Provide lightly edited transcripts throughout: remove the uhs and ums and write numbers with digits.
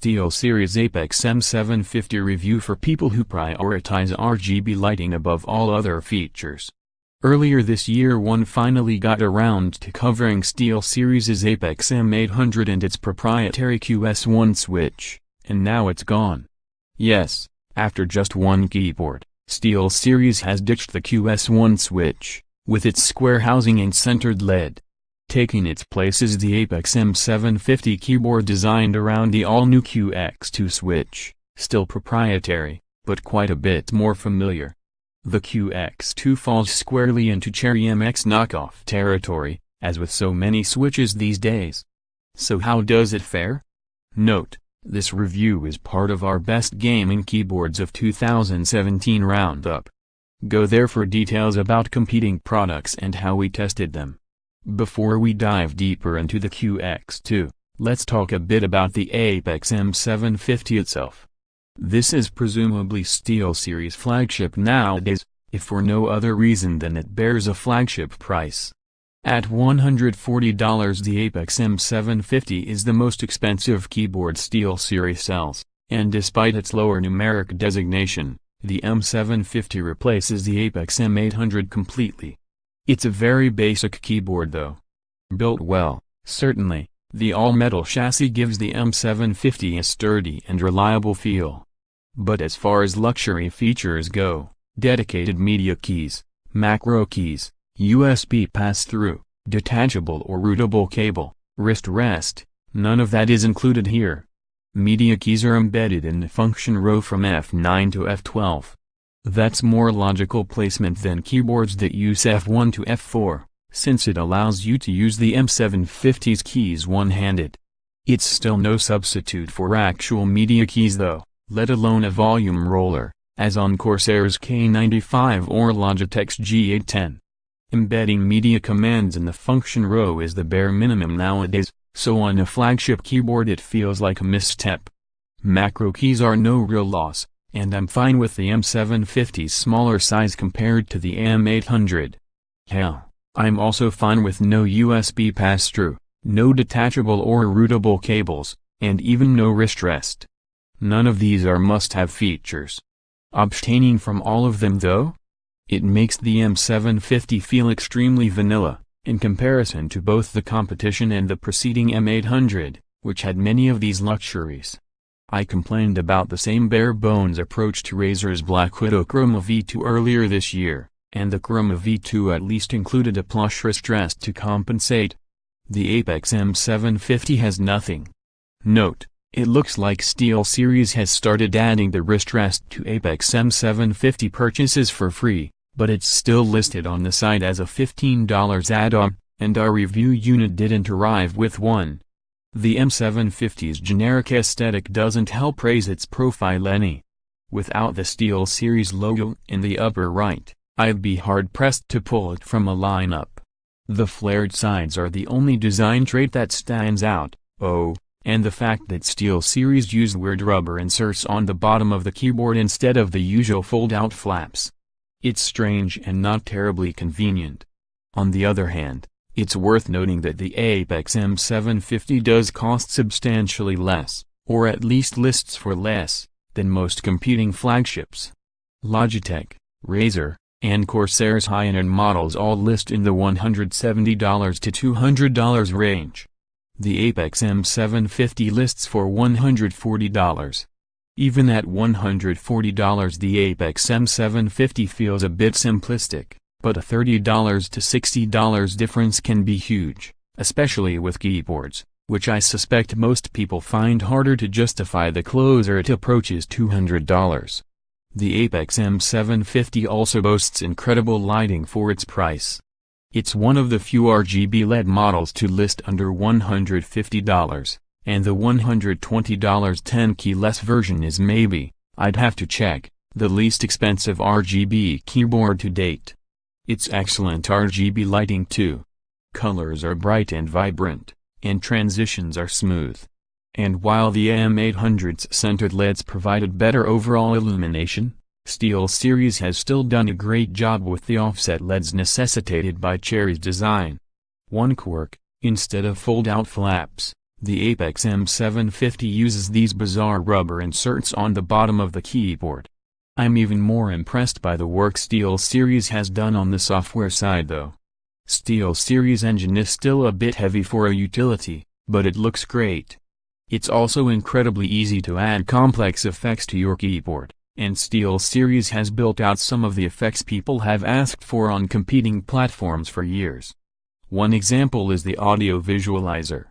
SteelSeries Apex M750 review for people who prioritize RGB lighting above all other features. Earlier this year one finally got around to covering SteelSeries Apex M800 and its proprietary QS1 switch, and now it's gone. Yes, after just one keyboard, SteelSeries has ditched the QS1 switch, with its square housing and centered LED. Taking its place is the Apex M750 keyboard designed around the all-new QX2 switch, still proprietary, but quite a bit more familiar. The QX2 falls squarely into Cherry MX knockoff territory, as with so many switches these days. So how does it fare? Note, this review is part of our Best Gaming Keyboards of 2017 Roundup. Go there for details about competing products and how we tested them. Before we dive deeper into the QX2, let's talk a bit about the Apex M750 itself. This is presumably SteelSeries' flagship nowadays, if for no other reason than it bears a flagship price. At $140 the Apex M750 is the most expensive keyboard SteelSeries sells, and despite its lower numeric designation, the M750 replaces the Apex M800 completely. It's a very basic keyboard though. Built well, certainly, the all-metal chassis gives the M750 a sturdy and reliable feel. But as far as luxury features go, dedicated media keys, macro keys, USB pass-through, detachable or routable cable, wrist rest, none of that is included here. Media keys are embedded in the function row from F9 to F12. That's more logical placement than keyboards that use F1 to F4, since it allows you to use the M750's keys one-handed. It's still no substitute for actual media keys though, let alone a volume roller, as on Corsair's K95 or Logitech's G810. Embedding media commands in the function row is the bare minimum nowadays, so on a flagship keyboard it feels like a misstep. Macro keys are no real loss, and I'm fine with the M750's smaller size compared to the M800. Hell, I'm also fine with no USB pass-through, no detachable or routable cables, and even no wrist rest. None of these are must-have features. Abstaining from all of them though? It makes the M750 feel extremely vanilla, in comparison to both the competition and the preceding M800, which had many of these luxuries. I complained about the same bare-bones approach to Razer's Black Widow Chroma V2 earlier this year, and the Chroma V2 at least included a plush wrist rest to compensate. The Apex M750 has nothing. Note, it looks like SteelSeries has started adding the wrist rest to Apex M750 purchases for free, but it's still listed on the site as a $15 add-on, and our review unit didn't arrive with one. The M750's generic aesthetic doesn't help raise its profile any. Without the SteelSeries logo in the upper right, I'd be hard-pressed to pull it from a lineup. The flared sides are the only design trait that stands out, and the fact that SteelSeries used weird rubber inserts on the bottom of the keyboard instead of the usual fold-out flaps. It's strange and not terribly convenient. On the other hand, it's worth noting that the Apex M750 does cost substantially less, or at least lists for less, than most competing flagships. Logitech, Razer, and Corsair's high-end models all list in the $170 to $200 range. The Apex M750 lists for $140. Even at $140 the Apex M750 feels a bit simplistic, but a $30 to $60 difference can be huge, especially with keyboards, which I suspect most people find harder to justify the closer it approaches $200. The Apex M750 also boasts incredible lighting for its price. It's one of the few RGB LED models to list under $150, and the $120 10-key-less version is maybe, I'd have to check, the least expensive RGB keyboard to date. It's excellent RGB lighting too. Colors are bright and vibrant, and transitions are smooth. And while the M800's centered LEDs provided better overall illumination, SteelSeries has still done a great job with the offset LEDs necessitated by Cherry's design. One quirk, instead of fold-out flaps, The Apex M750 uses these bizarre rubber inserts on the bottom of the keyboard. I'm even more impressed by the work SteelSeries has done on the software side though. SteelSeries engine is still a bit heavy for a utility, but it looks great. It's also incredibly easy to add complex effects to your keyboard, and SteelSeries has built out some of the effects people have asked for on competing platforms for years. One example is the audio visualizer.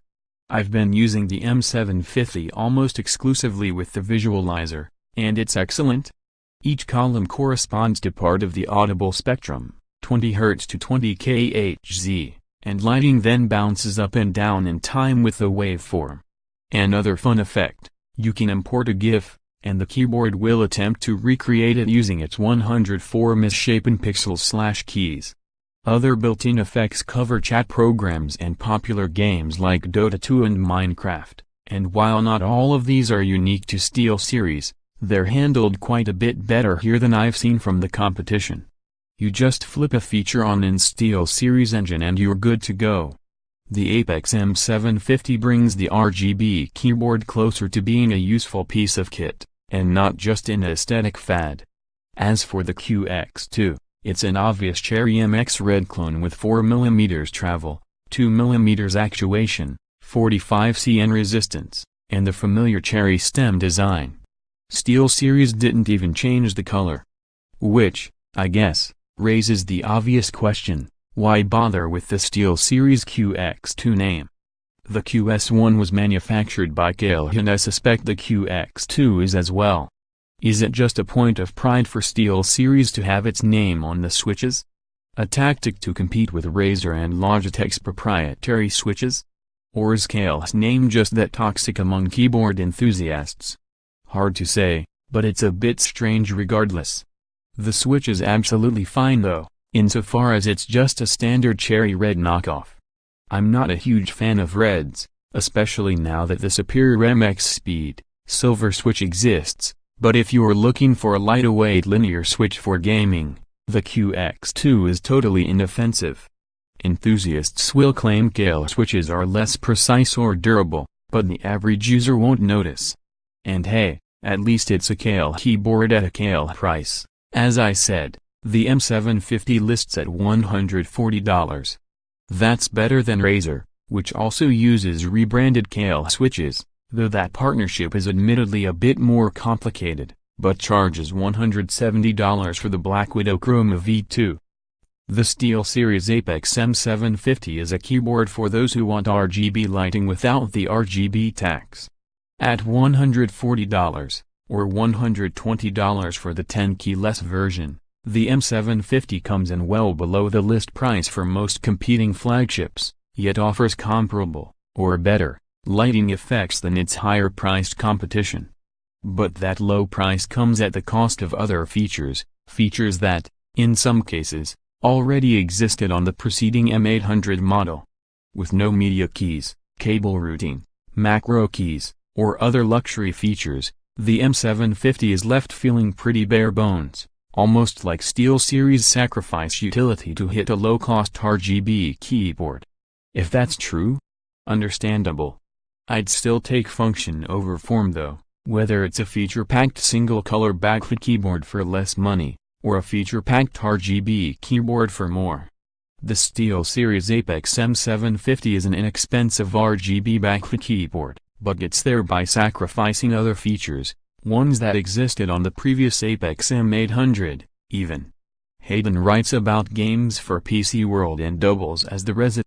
I've been using the M750 almost exclusively with the visualizer, and it's excellent. Each column corresponds to part of the audible spectrum, 20 Hz to 20 kHz, and lighting then bounces up and down in time with the waveform. Another fun effect, you can import a GIF, and the keyboard will attempt to recreate it using its 104 misshapen pixels/keys. Other built-in effects cover chat programs and popular games like Dota 2 and Minecraft, and while not all of these are unique to SteelSeries, they're handled quite a bit better here than I've seen from the competition. You just flip a feature on in SteelSeries engine and you're good to go. The Apex M750 brings the RGB keyboard closer to being a useful piece of kit, and not just an aesthetic fad. As for the QX2, it's an obvious Cherry MX Red clone with 4mm travel, 2mm actuation, 45 cn resistance, and the familiar Cherry stem design. SteelSeries didn't even change the color. Which, I guess, raises the obvious question, why bother with the SteelSeries QX2 name? The QS1 was manufactured by Kale and I suspect the QX2 is as well. Is it just a point of pride for SteelSeries to have its name on the switches? A tactic to compete with Razer and Logitech's proprietary switches? Or is Kale's name just that toxic among keyboard enthusiasts? Hard to say, but it's a bit strange regardless. The Switch is absolutely fine though, insofar as it's just a standard cherry red knockoff. I'm not a huge fan of reds, especially now that the superior MX Speed Silver Switch exists, but if you're looking for a lightweight linear switch for gaming, the QX2 is totally inoffensive. Enthusiasts will claim Kale switches are less precise or durable, but the average user won't notice. And hey, at least it's a Kale keyboard at a Kale price. As I said, the M750 lists at $140. That's better than Razer, which also uses rebranded Kale switches, though that partnership is admittedly a bit more complicated, but charges $170 for the Black Widow Chroma V2. The SteelSeries Apex M750 is a keyboard for those who want RGB lighting without the RGB tax. At $140, or $120 for the 10-key less version, the M750 comes in well below the list price for most competing flagships, yet offers comparable, or better, lighting effects than its higher-priced competition. But that low price comes at the cost of other features that, in some cases, already existed on the preceding M800 model. With no media keys, cable routing, macro keys, or other luxury features, the M750 is left feeling pretty bare bones, almost like SteelSeries sacrifice utility to hit a low-cost RGB keyboard. If that's true, understandable. I'd still take function over form though, whether it's a feature-packed single-color backlit keyboard for less money, or a feature-packed RGB keyboard for more. The SteelSeries Apex M750 is an inexpensive RGB backlit keyboard, but gets there by sacrificing other features, ones that existed on the previous Apex M800, even. Hayden writes about games for PC World and doubles as the resident